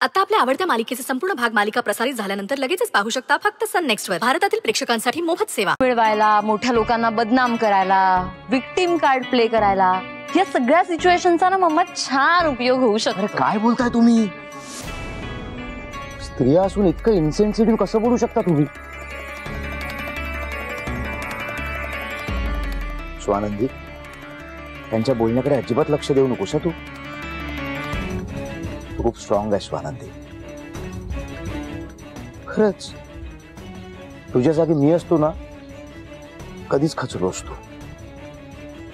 आता आपल्या आवडत्या मालिकेचे संपूर्ण भाग मालिका प्रसारित झाल्यानंतर लगेचच पाहू शकता फक्त सन नेक्स्ट वर। भारतातील प्रेक्षकांसाठी मोफत सेवा। मिळवायला, मोठ्या लोकांना बदनाम करायला, विक्टिम कार्ड प्ले करायला, या सगळ्या सिच्युएशनचा ना मम्मा छान उपयोग होऊ शकतो। काय बोलताय तुम्ही? स्त्रिया असून इतकं इन्सेन्सिटिव्ह कसं बोलू शकता तुम्ही? स्वानंदी, त्यांच्या बोलण्याकडे अजिबात लक्ष देऊ नकोस तू। खूप स्ट्रॉंग आहे स्वानंदी, खरंच। तुझ्या जागी मी असतो ना कधीच खचलो असतो,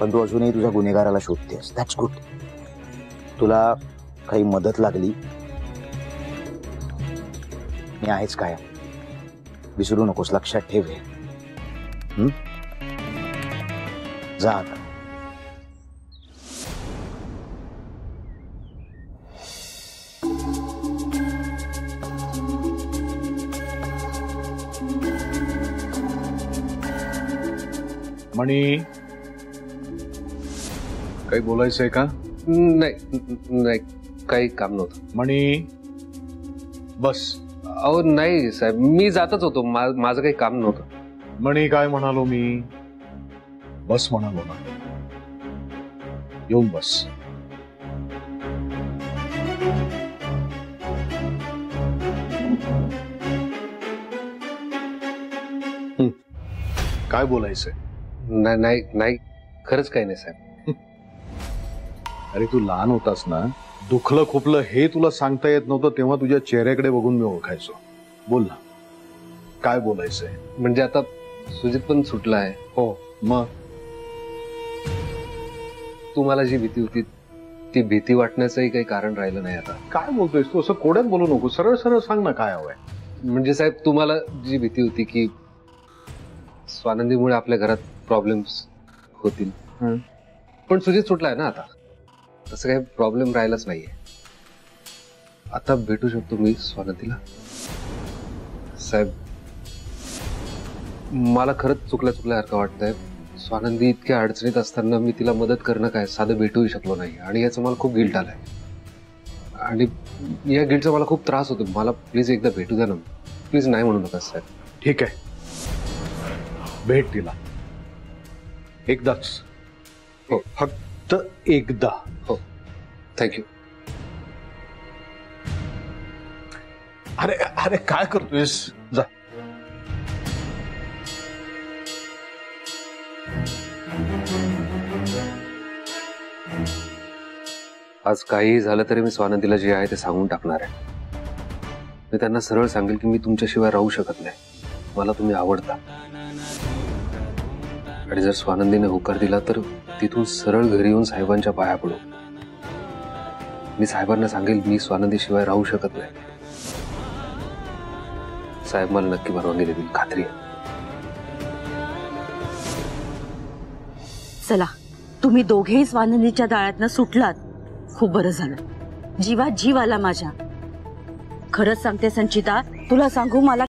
पण तू अजूनही तुझ्या गुन्हेगाराला शोधतेस। That's good. तुला काही मदत लागली मी आहेच काय, विसरू नकोस, लक्षात ठेव हे। जा आता। मणी, काही बोलायचंय का? नाही नाही, काही काम नव्हतं। मणी बस। अहो नाही साहेब, मी जातच होतो, माझं काही काम नव्हतं। मणी, काय म्हणालो मी? बस म्हणालो ना, येऊन बस। काय बोलायचंय? नाही नाही नाही, खरंच काही नाही साहेब। अरे तू लहान होतास ना, दुखलं खुपलं हे तुला सांगता येत नव्हतं, तेव्हा तुझ्या चेहऱ्याकडे बघून मी ओळखायचो। बोल ना, काय बोलायचंय? म्हणजे आता सुजित पण सुटला आहे। हो, मग तुम्हाला जी भीती होती ती भीती वाटण्याचंही काही कारण राहिलं नाही आता। काय बोलतोयस तू? असं कोड्यात बोलू नको, सरळ सरळ सांग ना काय हवंय। म्हणजे साहेब, तुम्हाला जी भीती होती की स्वानंदीमुळे आपल्या घरात प्रॉब्लेम्स होतील, पण सुजित सुटलाय ना आता, तसं काही प्रॉब्लेम राहिलाच नाहीये। आता भेटू शकतो मी स्वानंदीला। साहेब, मला खरंच चुकल्यासारखं वाटतंय। स्वानंदी इतक्या अडचणीत असताना मी तिला मदत करणं काय साधं भेटूही शकलो नाही, आणि याचं मला खूप गिल्ट आलंय, आणि या गिल्टचा मला खूप त्रास होतो। मला प्लीज एकदा भेटू द्या ना, प्लीज नाही म्हणू नका साहेब। ठीक आहे, भेट तिला एकदाच। हो, फक्त एकदा। हो, थँक्यू। अरे अरे काय करतोयस? जा। आज काहीही झालं तरी मी स्वानंदीला जे आहे ते सांगून टाकणार आहे। मी त्यांना सरळ सांगेल की मी तुमच्याशिवाय राहू शकत नाही, मला तुम्ही आवडता। आणि जर स्वानंदीने होकार दिला तर तिथून सरळ घरी येऊन साहेबांच्या पाया पडू। मी साहेबांना सांगेल मी स्वानंदीशिवाय राहू शकत नाही। साहेब मला नक्की परवानगी देतील, खात्री आहे। चला, तुम्ही दोघेही स्वानंदीच्या जाळ्यातनं सुटलात, खूप बरं झालं। जीवात जीव आला माझ्या। खरंच सांगते संचिता, तुला सांगू, मला